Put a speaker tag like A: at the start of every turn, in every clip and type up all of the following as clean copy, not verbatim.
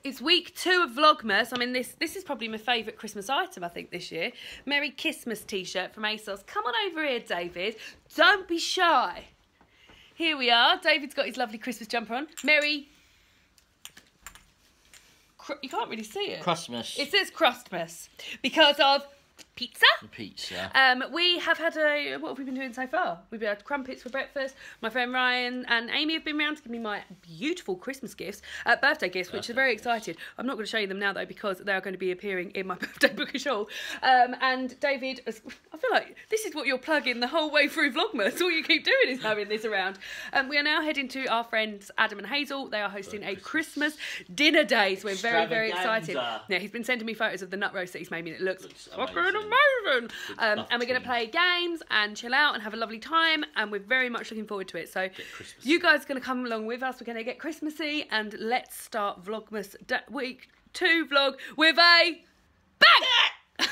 A: it's week 2 of Vlogmas. I mean, this is probably my favourite Christmas item, I think, this year. Merry Christmas t-shirt from ASOS. Come on over here, David. Don't be shy. Here we are. David's got his lovely Christmas jumper on. Merry... You can't really see it.
B: Christmas.
A: It says Christmas because of pizza.
B: Pizza.
A: We have had what have we been doing so far? We've had crumpets for breakfast. My friend Ryan and Amy have been round to give me my beautiful Christmas gifts, birthday gifts, which are very excited. I'm not going to show you them now though because they are going to be appearing in my birthday bookish haul. And David, I feel like this is what you're plugging the whole way through Vlogmas. All you keep doing is having this around. We are now heading to our friends Adam and Hazel. They are hosting a Christmas dinner day, so we're very, very excited. Yeah, he's been sending me photos of the nut roast that he's made me and it looks fucking amazing. And we're going to play games and chill out and have a lovely time, and we're very much looking forward to it. So you guys are going to come along with us. We're going to get Christmassy, and let's start Vlogmas week 2 vlog with a bang!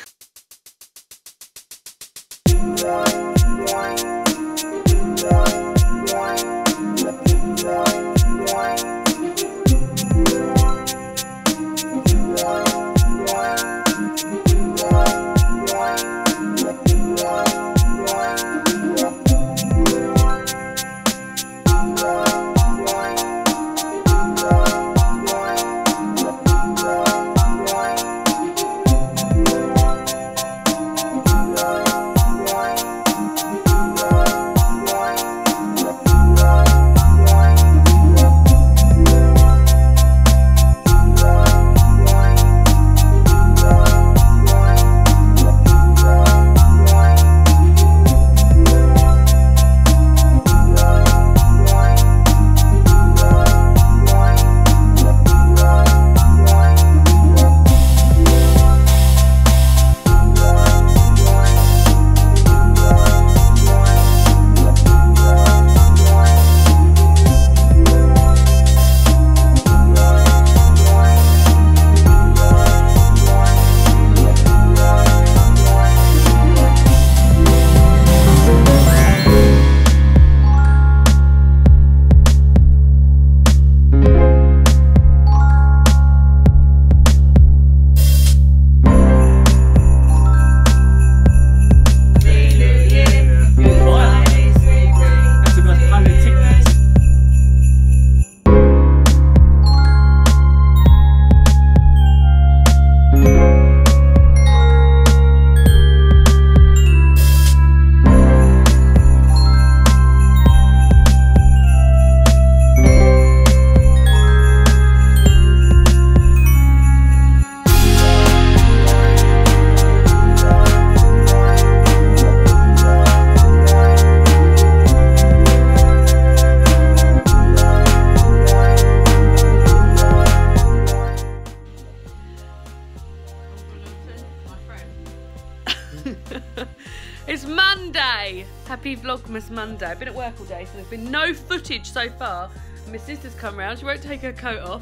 A: It's Monday! Happy Vlogmas Monday. I've been at work all day, so there's been no footage so far. My sister's come round, she won't take her coat off.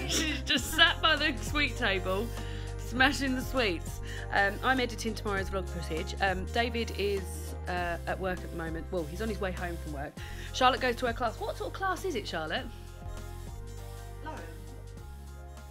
A: She's just sat by the sweet table, smashing the sweets. I'm editing tomorrow's vlog footage. David is at work at the moment. Well, he's on his way home from work. Charlotte goes to her class. What sort of class is it, Charlotte?
C: Lauren,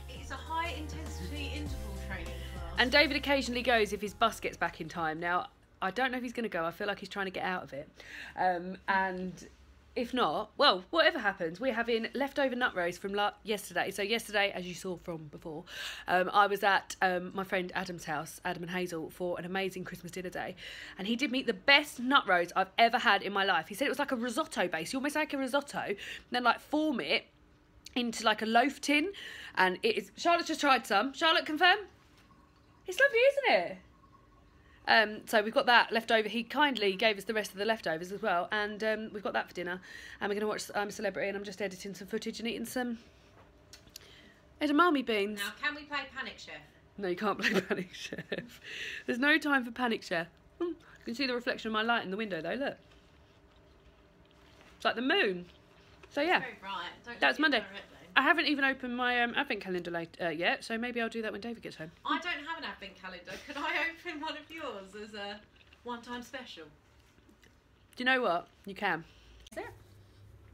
C: it's a high intensity interval training class.
A: And David occasionally goes if his bus gets back in time. Now, I don't know if he's going to go. I feel like he's trying to get out of it. And if not, well, whatever happens, we're having leftover nut roast from yesterday. So yesterday, as you saw from before, I was at my friend Adam's house, Adam and Hazel, for an amazing Christmas dinner day. And he did me the best nut roast I've ever had in my life. He said it was like a risotto base. You almost like a risotto, and then like form it into like a loaf tin. And it is... Charlotte's just tried some. Charlotte, confirm? It's lovely, isn't it? So we've got that left over. He kindly gave us the rest of the leftovers as well, and we've got that for dinner. And we're going to watch I'm a Celebrity, and I'm just editing some footage and eating some edamame beans.
C: Now, can we play Panic Chef?
A: No, you can't play Panic Chef. There's no time for Panic Chef. You can see the reflection of my light in the window though, look. It's like the moon. So yeah,
C: It's very bright.
A: that's Monday. I haven't even opened my advent calendar yet, so maybe I'll do that when David gets home.
C: I don't have an advent calendar. Could I open one of yours as a one-time special?
A: Do you know what? You can.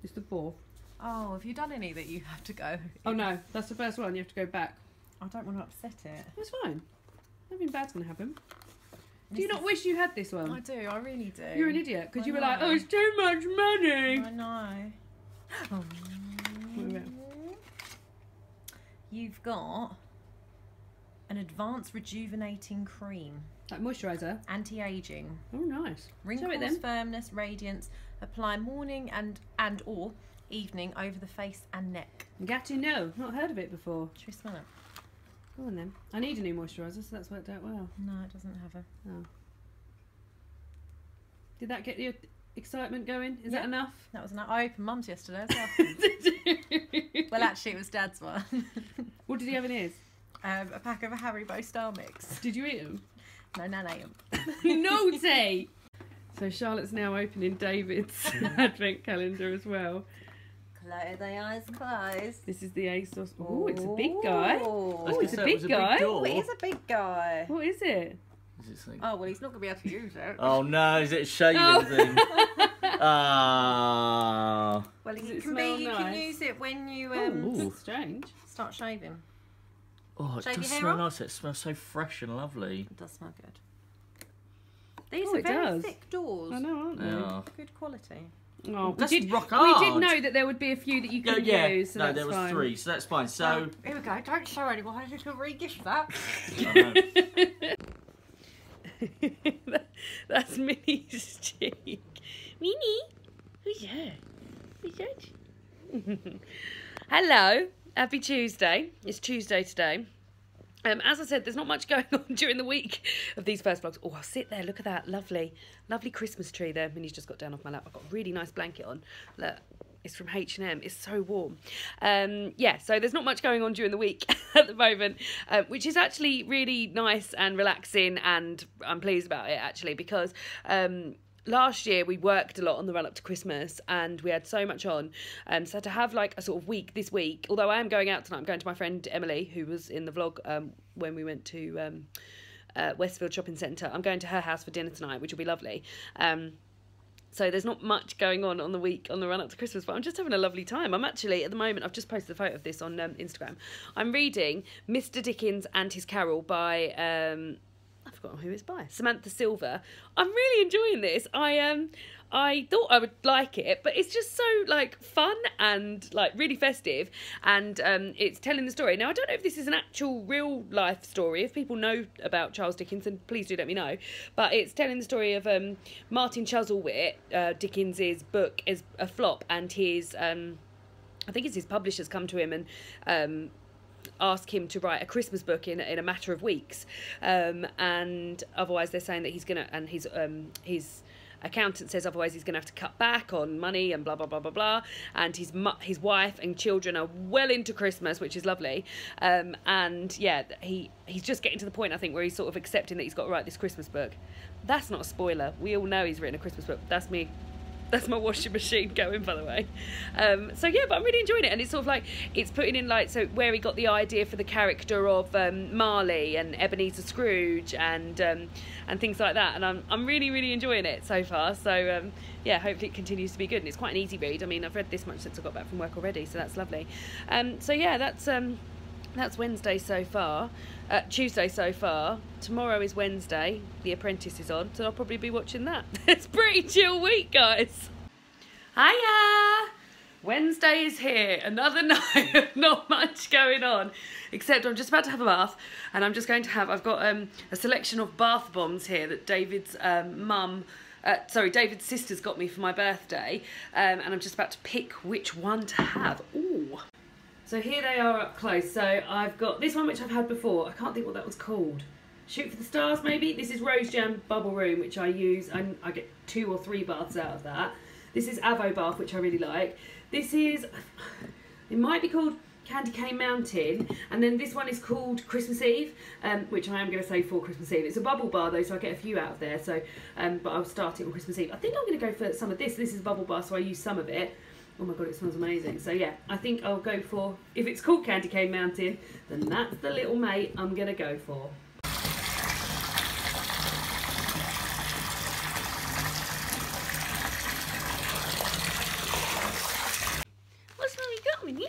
A: It's the 4th.
C: Oh, have you done any that you have to go?
A: Oh no, that's the first one. You have to go back.
C: I don't want to upset it.
A: That's fine. Nothing bad's gonna happen. Do you not wish you had this one?
C: I do, I really do.
A: You're an idiot because
C: I
A: you were
C: know.
A: like, oh, it's too much money.
C: I know.
A: What about?
C: You've got an advanced rejuvenating cream.
A: Like moisturiser.
C: Anti-aging.
A: Oh, nice.
C: Wrinkles,
A: Show it then.
C: firmness, radiance. Apply morning and or evening over the face and neck.
A: Gatineau. Not heard of it before.
C: Should we smell it?
A: Go on then. I need a new moisturiser, so that's worked out well.
C: No, it doesn't have a...
A: Oh. Did that get your excitement going? Is
C: Yeah.
A: that enough?
C: That was enough. I opened Mum's yesterday as well.
A: Did you?
C: Well, actually, it was Dad's one.
A: What did he have in his?
C: A pack of a Haribo Star Mix.
A: Did you eat them?
C: No, Nan ate 'em.
A: Naughty! So Charlotte's now opening David's advent calendar as well.
C: Close the eyes closed.
A: This is the ASOS. Oh, it's a big guy.
C: Oh,
A: it's a big guy.
C: oh, it is a big guy.
A: What is it?
B: Is it something?
C: Oh, well, he's not going to be able to use it.
B: Oh no, is it a shaving
A: Oh.
B: thing? Ah.
C: Well,
A: Does
C: it
A: it
C: can
A: smell
C: be. You
A: nice?
C: can use it when you
B: Ooh.
A: That's strange.
C: start shaving.
B: Oh, it
C: Shave
B: does
C: your hair
B: smell
C: off?
B: nice. It smells so fresh and lovely.
C: It does smell good. These
A: Oh,
C: are
A: it
C: very
A: does.
C: thick doors.
A: I know, aren't they?
B: Yeah.
C: Good quality.
A: Oh,
B: Just rock
A: we
B: hard.
A: did know that there would be a few that you
B: Yeah,
A: could
B: yeah.
A: use, so
B: No,
A: that's
B: there was
A: fine.
B: 3, so that's fine. So,
C: Here we go. Don't show anyone. I just going to re-gift that.
A: That's Minnie's cheek. Minnie? Who's that? Who's that? Hello. Happy Tuesday. It's Tuesday today. As I said, there's not much going on during the week of these first vlogs. Oh, I'll sit there. Look at that. Lovely, lovely Christmas tree there. Minnie's just got down off my lap. I've got a really nice blanket on. Look, it's from H&M. It's so warm. Yeah, so there's not much going on during the week at the moment, which is actually really nice and relaxing, and I'm pleased about it, actually, because... last year we worked a lot on the run up to Christmas and we had so much on, so to have like a sort of week this week, although I am going out tonight, I'm going to my friend Emily, who was in the vlog when we went to Westfield Shopping Centre. I'm going to her house for dinner tonight, which will be lovely. So there's not much going on the week on the run up to Christmas, but I'm just having a lovely time. I'm actually, at the moment, I've just posted a photo of this on Instagram. I'm reading Mr. Dickens and His Carol by I've forgotten who it's by. Samantha Silver. I'm really enjoying this. I thought I would like it, but it's just so like fun and like really festive, and it's telling the story. Now I don't know if this is an actual real life story. If people know about Charles Dickens, then please do let me know. But it's telling the story of Martin Chuzzlewit. Dickens's book is a flop, and his I think it's his publishers come to him and ask him to write a Christmas book in a matter of weeks, and otherwise they're saying that he's gonna, and his accountant says otherwise he's gonna have to cut back on money and blah blah blah blah blah, and his wife and children are well into Christmas, which is lovely, and yeah, he's just getting to the point, I think, where he's sort of accepting that he's got to write this Christmas book. That's not a spoiler, we all know he's written a Christmas book. That's me. That's my washing machine going, by the way. So yeah, but I'm really enjoying it, and it's sort of like, it's putting in like, so where he got the idea for the character of Marley and Ebenezer Scrooge and things like that, and I'm really really enjoying it so far. So yeah, hopefully it continues to be good, and it's quite an easy read. I mean, I've read this much since I got back from work already, so that's lovely. So yeah, that's Wednesday so far. Tuesday so far. Tomorrow is Wednesday. The Apprentice is on, so I'll probably be watching that. It's a pretty chill week, guys. Hiya! Wednesday is here. Another night of not much going on, except I'm just about to have a bath, and I'm just going to have, I've got a selection of bath bombs here that David's David's sister's got me for my birthday, and I'm just about to pick which one to have. Ooh. So here they are up close. So I've got this one, which I've had before. I can't think what that was called. Shoot for the Stars, maybe? This is Rose Jam Bubble Room, which I use. I get 2 or 3 baths out of that. This is Avo Bath, which I really like. This is, it might be called Candy Cane Mountain. And then this one is called Christmas Eve, which I am going to say for Christmas Eve. It's a bubble bar though, so I get a few out of there. So, but I'll start it on Christmas Eve. I think I'm going to go for some of this. This is bubble bar, so I use some of it. Oh my god, it smells amazing. So yeah, I think I'll go for, if it's called Candy Cane Mountain, then that's the little mate I'm going to go for. What's go, Minnie.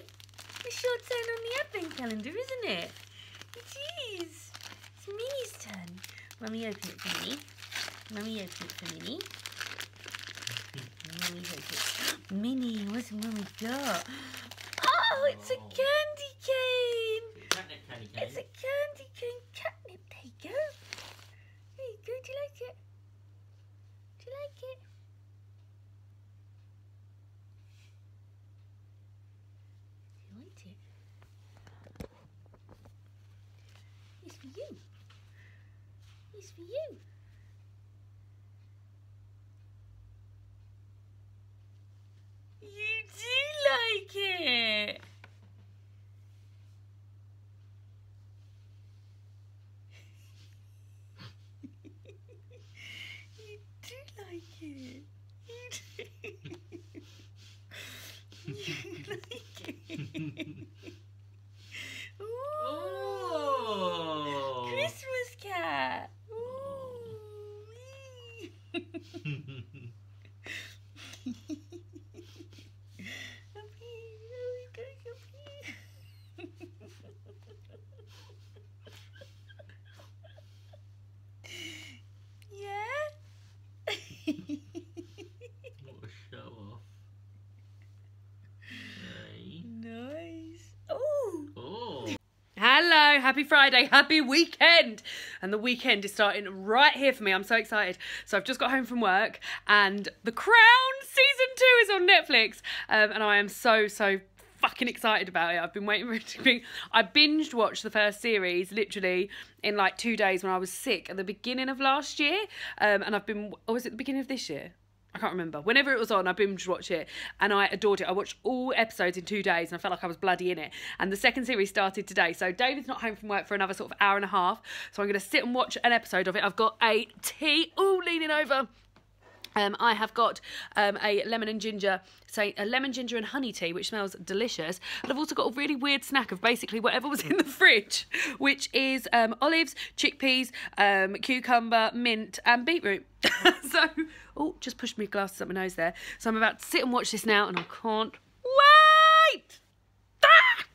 A: It's your turn on the advent calendar, isn't it? It is. It's Minnie's turn. Mummy, open it for Minnie. Mummy, open it for Minnie. Mummy, open it. Minnie, what's Mummy got? Oh, it's a candy cane.
B: Catnip candy cane.
A: It's a candy cane catnip. There you go. There you go. Do you like it? Do you like it? You liked it? It's for you. It's for you. You do like it. You do like it. You like it. Ooh.
B: Oh.
A: Christmas cat. Ooh. Up here. Oh, he's going up here. Yeah?
B: What a show off. Hey.
A: Nice. Oh.
B: Oh.
A: Hello, happy Friday, happy weekend. And the weekend is starting right here for me. I'm so excited. So I've just got home from work and The Crown season 2 is on Netflix. And I am so fucking excited about it. I've been waiting for it to be. I binged watched the first series literally in like 2 days when I was sick at the beginning of last year. And I've been, or was it the beginning of this year? I can't remember. Whenever it was on, I binge watched it and I adored it. I watched all episodes in 2 days and I felt like I was bloody in it. And the second series started today. So David's not home from work for another sort of hour and a half. So I'm going to sit and watch an episode of it. I've got a tea. Ooh, leaning over. I have got a lemon, ginger and honey tea, which smells delicious. And I've also got a really weird snack of basically whatever was in the fridge, which is olives, chickpeas, cucumber, mint, and beetroot. So, oh, just pushed my glasses up my nose there. So I'm about to sit and watch this now, and I can't wait. Ah!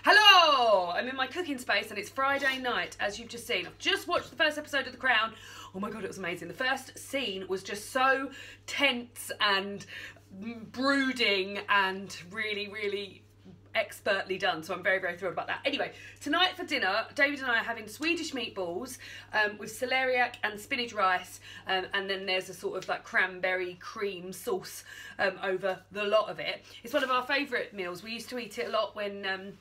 A: Hello! I'm in my cooking space and it's Friday night, as you've just seen. I've just watched the first episode of The Crown. Oh my God, it was amazing. The first scene was just so tense and brooding and really expertly done. So I'm very thrilled about that. Anyway, tonight for dinner, David and I are having Swedish meatballs with celeriac and spinach rice. And then there's a sort of like cranberry cream sauce over the lot of it. It's one of our favourite meals. We used to eat it a lot when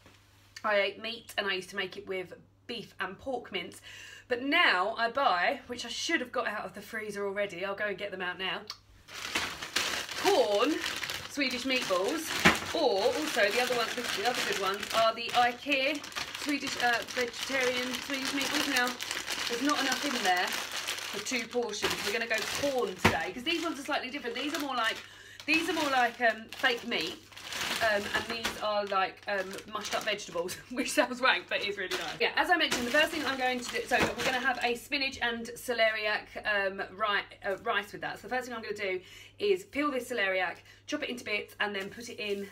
A: I ate meat, and I used to make it with beef and pork mince. But now I buy, which I should have got out of the freezer already, I'll go and get them out now, corn Swedish meatballs, or also the other good ones are the IKEA Swedish vegetarian Swedish meatballs. Now, there's not enough in there for 2 portions. We're going to go corn today, because these ones are slightly different. These are more like fake meat. And these are like mushed up vegetables, which sounds rank, but is really nice. Yeah, as I mentioned, the first thing I'm going to do, so we're going to have a spinach and celeriac rice with that. So the first thing I'm going to do is peel this celeriac, chop it into bits, and then put it in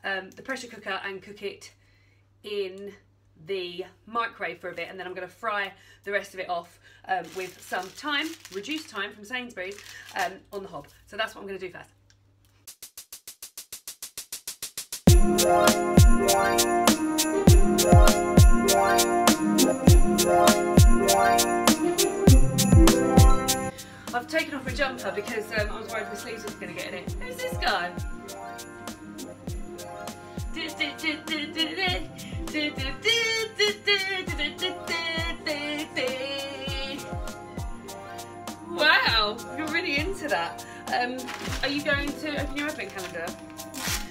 A: the pressure cooker and cook it in the microwave for a bit, and then I'm going to fry the rest of it off with some thyme, reduced thyme from Sainsbury's, on the hob. So that's what I'm going to do first. I've taken off my jumper because I was worried my sleeves was going to get in it. Who's this guy? Wow, you're really into that. Are you going to open your advent calendar?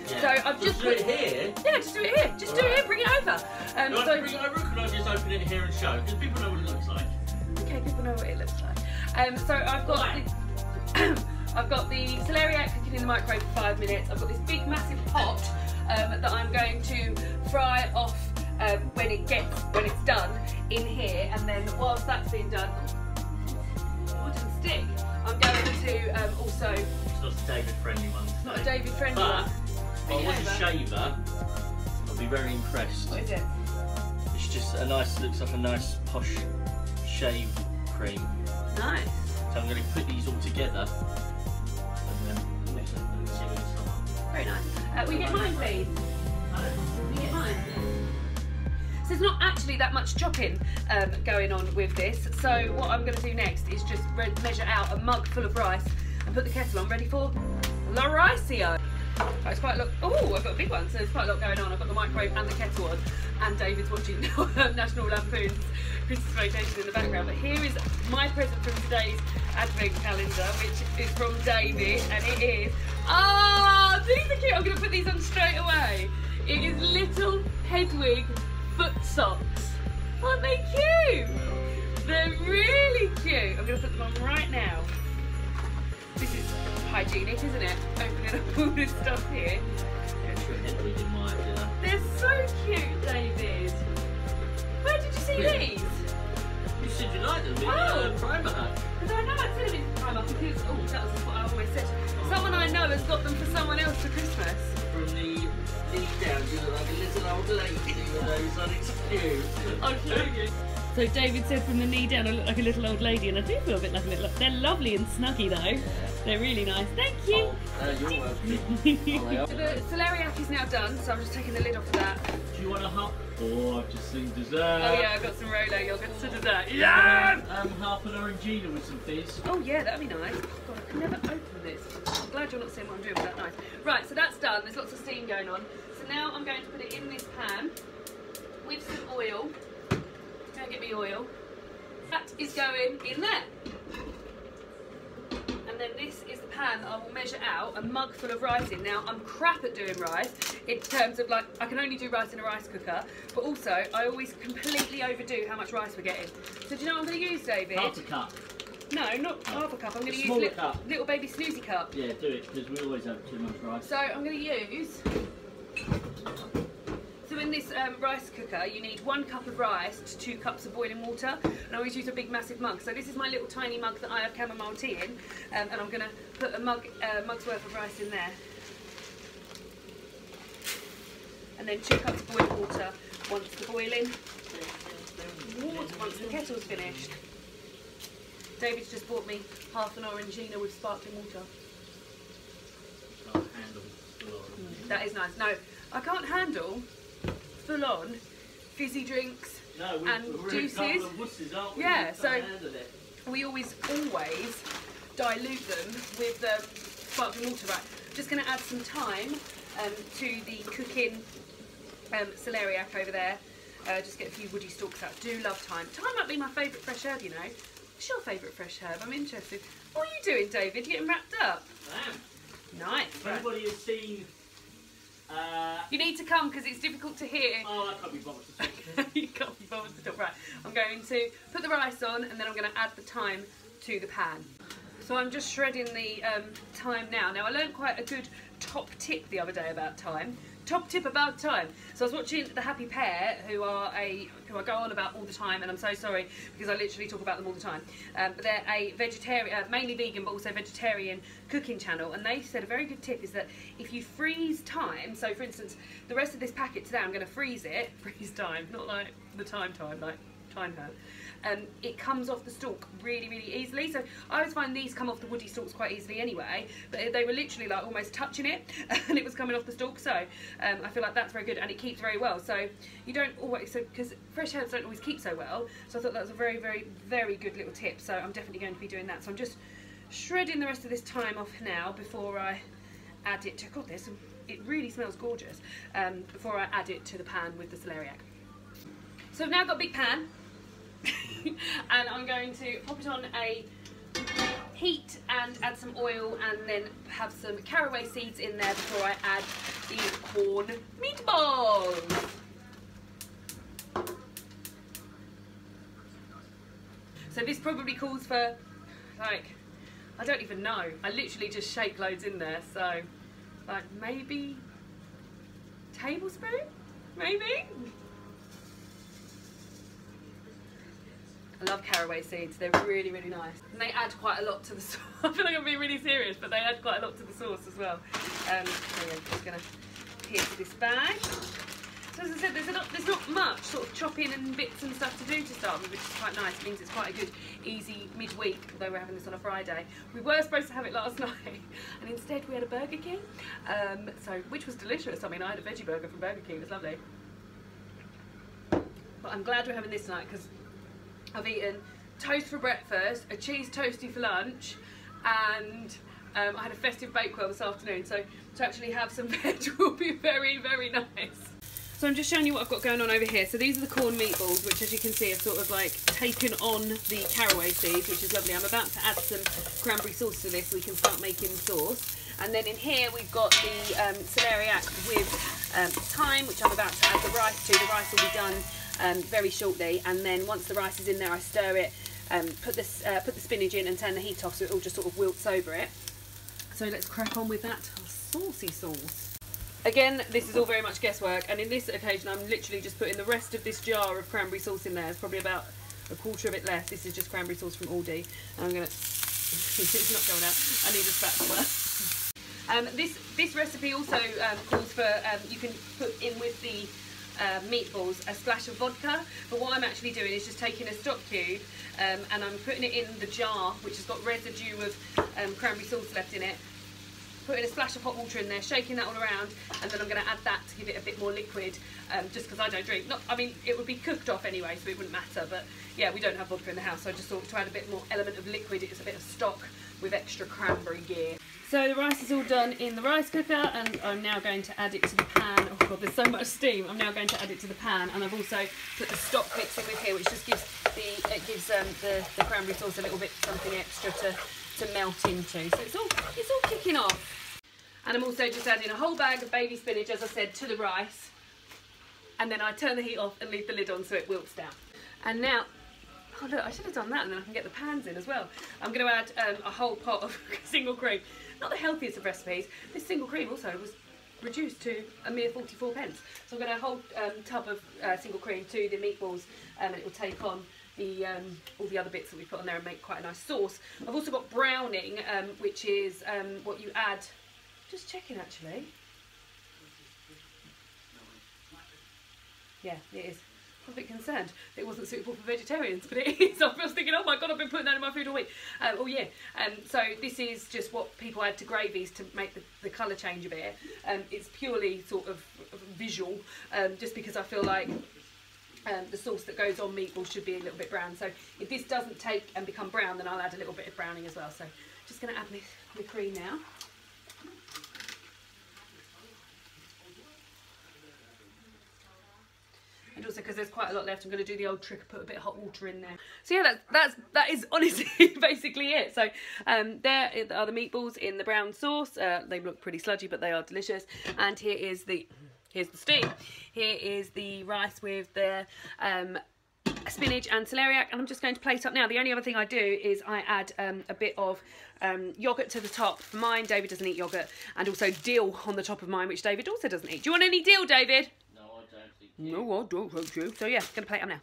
B: Yeah.
A: So I've just
B: do it here.
A: Yeah, just do it here. Just do it here. Bring it over.
B: Do I bring it over, or can I just open it here and show? Because people know what it looks like.
A: Okay, people know what it looks like. So I've got the celeriac cooking in the microwave for 5 minutes. I've got this big massive pot that I'm going to fry off when it's done in here, and then whilst that's being done, wooden stick, I'm going to also.
B: It's not a David friendly one.
A: It's not a David friendly one.
B: But if I was a shaver, I'd be very impressed.
A: What is it?
B: It's just a nice, looks like a nice posh shave cream.
A: Nice.
B: So I'm going to put these all together and then mix them and see what it's like.
A: Very nice. Will you get mine, please? Will you get mine? So there's not actually that much chopping going on with this. So what I'm going to do next is just measure out a mug full of rice and put the kettle on, ready for La Ricio. Oh, it's quite a lot. Oh, I've got a big one, so there's quite a lot going on. I've got the microwave and the kettle on, and David's watching National Lampoon's Christmas Vacation in the background. But here is my present from today's advent calendar, which is from David, and it is. Ah, oh, these are cute. I'm going to put these on straight away. It is little Hedwig foot socks. Aren't they cute? They're really cute. I'm going to put them on right now. This is hygienic, isn't it? Opening up all this stuff here. They're so cute, David. Where did you see these?
B: You said you liked them in Primark.
A: Because I know I said them in Primark because, that was what I always said. Someone I know has got them for someone else for Christmas.
B: From the knee down, you look like a little old lady with those on its cute.
A: I'll show you. So David said from the knee down I look like a little old lady, and I do feel a bit like a little. They're lovely and snuggy though. They're really nice. Thank you.
B: You're welcome.
A: So the celeriac is now done, so I'm just taking the lid off of that.
B: Do you want a half? Oh, I've just seen dessert.
A: Oh yeah, I've got some Rolo yogurt to dessert. Yeah.
B: Half an orangina with some fizz.
A: Oh yeah, that'd be nice. God, I can never open this. I'm glad you're not seeing what I'm doing, but that's nice. Right, so that's done. There's lots of steam going on. So now I'm going to put it in this pan with some oil. Go get me oil. That is going in there. And then this is the pan that I will measure out a mug full of rice in. Now, I'm crap at doing rice in terms of like, I can only do rice in a rice cooker, but also I always completely overdo how much rice we're getting. So do you know what I'm going to use, David?
B: Half a cup.
A: No, not half a cup. I'm going to use little baby snoozy cup.
B: Yeah, do it, because we always have too much rice.
A: So I'm going to use... So in this rice cooker, you need 1 cup of rice to 2 cups of boiling water, and I always use a big massive mug. So this is my little tiny mug that I have chamomile tea in, and I'm going to put a mug's worth of rice in there, and then 2 cups of boiling water once the once the kettle's finished. David's just bought me half an orangina with sparkling water. That is nice. No, I can't handle full-on fizzy drinks and juices. Yeah, so we always dilute them with sparkling water. Right, I'm just going to add some thyme to the cooking celeriac over there. Just get a few woody stalks out. Do love thyme. Thyme might be my favourite fresh herb, you know. What's your favourite fresh herb? I'm interested. What are you doing, David? You getting wrapped up?
B: I am.
A: Nice.
B: If anybody has seen...
A: you need to come because it's difficult to hear.
B: Oh, I can't be bothered to talk.
A: You can't be bothered to talk. Right, I'm going to put the rice on and then I'm going to add the thyme to the pan. So I'm just shredding the thyme now. Now I learned quite a good top tip the other day about thyme. Top tip about thyme. So I was watching The Happy Pear, who I go on about all the time, and I'm so sorry because I literally talk about them all the time. But they're a vegetarian, mainly vegan, but also vegetarian cooking channel. And they said a very good tip is that if you freeze thyme, so for instance, the rest of this packet today, I'm going to freeze it, freeze thyme, not like the thyme, like thyme herb. It comes off the stalk really, really easily. So I always find these come off the woody stalks quite easily anyway, but they were literally like almost touching it and it was coming off the stalk. So I feel like that's very good and it keeps very well. So you don't always, because fresh herbs don't always keep so well. So I thought that was a very, very, very good little tip. So I'm definitely going to be doing that. So I'm just shredding the rest of this thyme off now before I add it to, God, it really smells gorgeous, before I add it to the pan with the celeriac. So I've now got a big pan. And I'm going to pop it on a heat and add some oil and then have some caraway seeds in there before I add the corn meatballs. So this probably calls for, like, I don't even know. I literally just shake loads in there, so like maybe tablespoon, maybe. I love caraway seeds, they're really, really nice. And they add quite a lot to the sauce. I feel like I'm being really serious, but they add quite a lot to the sauce as well. So yeah, I'm just going to heat this bag. So as I said, there's not much sort of chopping and bits and stuff to do to start with, which is quite nice. It means it's quite a good, easy midweek, although we're having this on a Friday. We were supposed to have it last night, and instead we had a Burger King, which was delicious. I mean, I had a veggie burger from Burger King, it was lovely. But I'm glad we're having this tonight, because I've eaten toast for breakfast, a cheese toastie for lunch, and I had a festive bakewell this afternoon, so to actually have some veg will be very, very nice. So I'm just showing you what I've got going on over here. So these are the corn meatballs, which as you can see have sort of like taken on the caraway seeds, which is lovely. I'm about to add some cranberry sauce to this so we can start making the sauce. And then in here we've got the celeriac with thyme, which I'm about to add the rice to. The rice will be done very shortly, and then once the rice is in there I stir it, put the spinach in and turn the heat off so it all just sort of wilts over it. So let's crack on with that saucy sauce. Again, this is all very much guesswork, and in this occasion I'm literally just putting the rest of this jar of cranberry sauce in there. It's probably about a quarter of it left. This is just cranberry sauce from Aldi, and I'm going to... it's not going out. I need a spatula. This recipe also calls for, you can put in with the meatballs a splash of vodka, but what I'm actually doing is just taking a stock cube and I'm putting it in the jar, which has got residue of cranberry sauce left in it, putting a splash of hot water in there, shaking that all around, and then I'm going to add that to give it a bit more liquid, just because I don't drink. I mean, it would be cooked off anyway, so it wouldn't matter, but yeah, we don't have vodka in the house, so I just thought to add a bit more element of liquid, it's a bit of stock with extra cranberry gear. So the rice is all done in the rice cooker, and I'm now going to add it to the pan. Oh god, there's so much steam. I'm now going to add it to the pan, and I've also put the stock mix in with here, which just gives the cranberry sauce a little bit something extra to melt into. So it's all kicking off. And I'm also just adding a whole bag of baby spinach, as I said, to the rice, and then I turn the heat off and leave the lid on so it wilts down. And now, oh look, I should have done that, and then I can get the pans in as well. I'm going to add a whole pot of single cream. Not the healthiest of recipes. This single cream also was reduced to a mere 44 pence. So I'm going to add a whole tub of single cream to the meatballs, and it will take on the all the other bits that we put on there and make quite a nice sauce. I've also got browning, which is what you add. Just checking actually. Yeah, it is. I was a bit concerned that it wasn't suitable for vegetarians, but it is. I was thinking, oh my god, I've been putting that in my food all week. Oh yeah, so this is just what people add to gravies to make the colour change a bit. It's purely sort of visual, just because I feel like the sauce that goes on meatballs should be a little bit brown. So if this doesn't take and become brown, then I'll add a little bit of browning as well. So just going to add my cream now. And also because there's quite a lot left, I'm going to do the old trick of put a bit of hot water in there. So yeah, that is honestly basically it. So there are the meatballs in the brown sauce. They look pretty sludgy, but they are delicious. And here's the steam. Here is the rice with the spinach and celeriac, and I'm just going to plate up now. The only other thing I do is I add a bit of yoghurt to the top for mine. David doesn't eat yoghurt, and also dill on the top of mine, which David also doesn't eat. Do you want any dill, David? No, I don't think so. So yeah, gonna plate up now.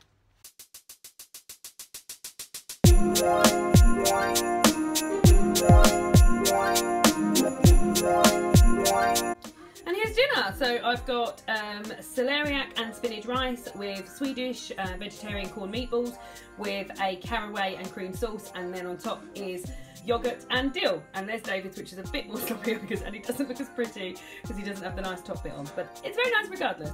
A: And here's dinner. So I've got celeriac and spinach rice with Swedish vegetarian corn meatballs with a caraway and cream sauce, and then on top is yogurt and dill. And there's David's, which is a bit more sloppy because, and he doesn't look as pretty because he doesn't have the nice top bit on, but it's very nice regardless.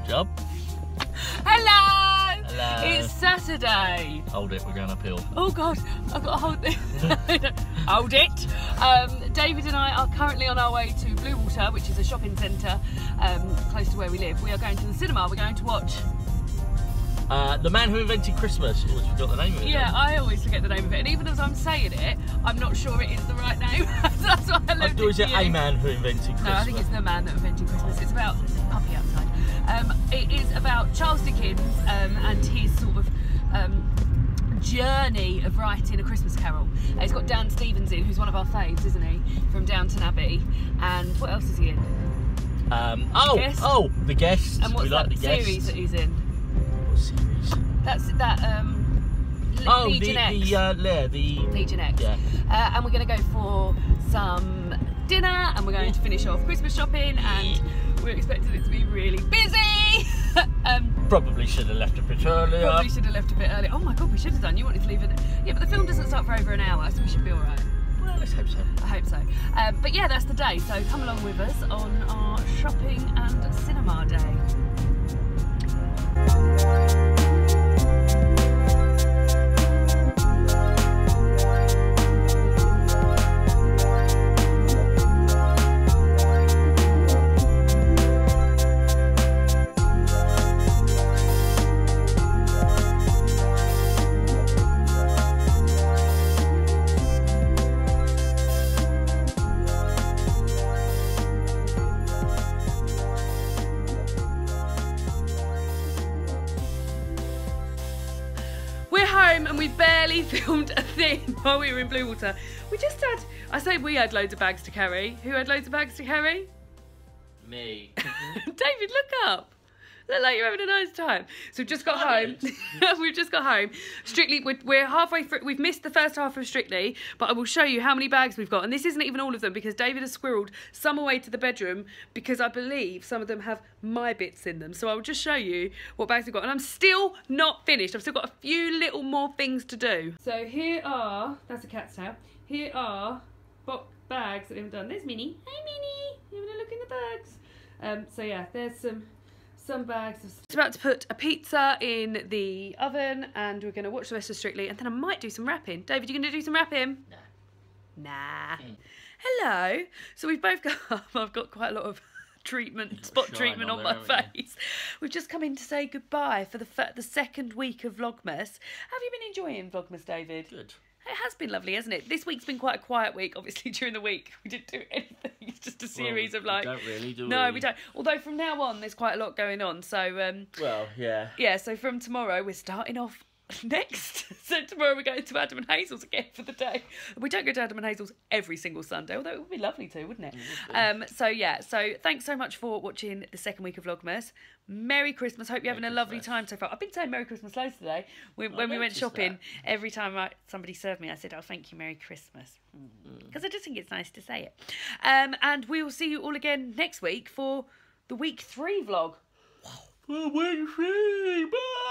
B: Job.
A: Hello!
B: Hello!
A: It's Saturday.
B: Hold it, we're going uphill.
A: Oh god, I've got to hold this. Hold it! David and I are currently on our way to Bluewater, which is a shopping centre close to where we live. We are going to the cinema. We're going to watch
B: The Man Who Invented Christmas. Always forgot the name of it.
A: Yeah, I always forget the name of it, and even as I'm saying it, I'm not sure it is the right name. That's why I left it.
B: Or is it A Man Who Invented Christmas?
A: No, I think it's The Man That Invented Christmas. It's about there's a puppy outside. It is about Charles Dickens and his sort of journey of writing A Christmas Carol. It's got Dan Stevens in, who's one of our faves, isn't he? From Downton Abbey. And what else is he in?
B: The Guest.
A: And what's that series that he's in?
B: What series?
A: That's that. Legion X.
B: The
A: Legion X.
B: Yeah.
A: And we're going to go for some dinner, and we're going to finish off Christmas shopping, and we're expecting it to be really busy.
B: Probably should have left a bit earlier.
A: Probably should have left a bit earlier. Oh my god, we should have done. You wanted to leave it. Yeah, but the film doesn't start for over an hour, so we should be all right.
B: Well, let's hope so.
A: I hope so. But yeah, that's the day. So come along with us on our shopping and cinema day. And we barely filmed a thing while we were in Bluewater. We just had, I say we had loads of bags to carry. Who had loads of bags to carry?
B: Me.
A: David, look up. Look like you're having a nice time. So we've just got home. We've just got home. Strictly, we're halfway through. We've missed the first half of Strictly, but I will show you how many bags we've got. And this isn't even all of them because David has squirreled some away to the bedroom because I believe some of them have my bits in them. So I will just show you what bags we've got. And I'm still not finished. I've still got a few little more things to do. So here are, that's a cat's tail. Here are bags that we haven't done. There's Minnie. Hey Minnie. You having a look in the bags? So yeah, there's some bags. Just about to put a pizza in the oven, and we're going to watch the rest of Strictly, and then I might do some wrapping. David, you going to do some wrapping? Nah. Hello. So we've both got, I've got quite a lot of spot treatment on my face. We've just come in to say goodbye for the second week of Vlogmas. Have you been enjoying Vlogmas, David?
B: Good.
A: It has been lovely, hasn't it? This week's been quite a quiet week. Obviously, during the week, we didn't do anything. It's just a series of like...
B: We don't really, do we?
A: No, we don't. Although from now on, there's quite a lot going on. So,
B: well, yeah.
A: Yeah, so from tomorrow, we're starting off next. So tomorrow we're going to Adam and Hazel's again for the day. We don't go to Adam and Hazel's every single Sunday, although it would be lovely to, wouldn't it? So yeah, so thanks so much for watching the second week of Vlogmas. Merry Christmas. Hope you're having a lovely time so far. I've been saying Merry Christmas loads today. When we went shopping, every time somebody served me, I said, oh, thank you, Merry Christmas. Because I just think it's nice to say it. And we will see you all again next week for the week 3 vlog.
B: Week 3, bye!